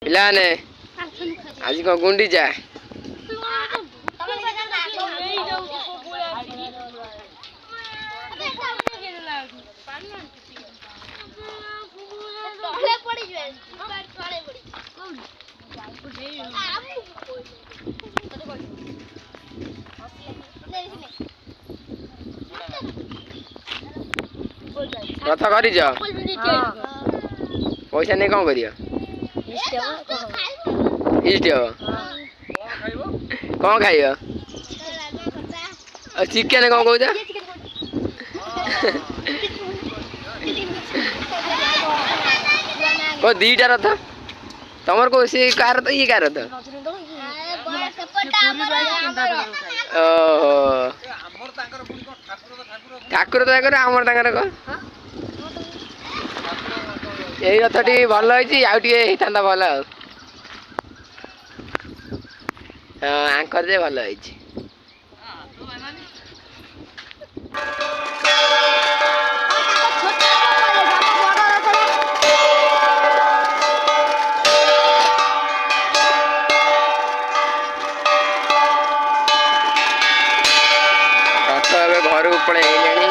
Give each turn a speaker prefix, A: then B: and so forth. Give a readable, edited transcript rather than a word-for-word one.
A: ପିଲାମାନେ ଆଜି କଣ ଗୁଣ୍ଡିଚା? ରଥ କରିଛ? ପଇସା ନେଇ କଣ କରିବ? ଇଷ୍ଟ ହବ। କଣ ଖାଇବ? ଚିକେନ କଣ କହୁଛ? କଣ ଦିଟା ରଥ? ତମର କୋଉ ସେ କାର ରଥ ଇଏ କାର ରଥ? ଓହୋ ଠାକୁର ତ ତାଙ୍କର ଆମର ତାଙ୍କର କଣ? ଏଇ ରଥଟି ଭଲ ହେଇଛି ଆଉ ଟିକେ ହେଇଥାନ୍ତା ଭଲ ଆଉ। ହଁ ଆଙ୍କର ଯେ ଭଲ ହେଇଛି। ରଥ ଏବେ ଘରକୁ ପଳେଇ ଆଇଲେଣି।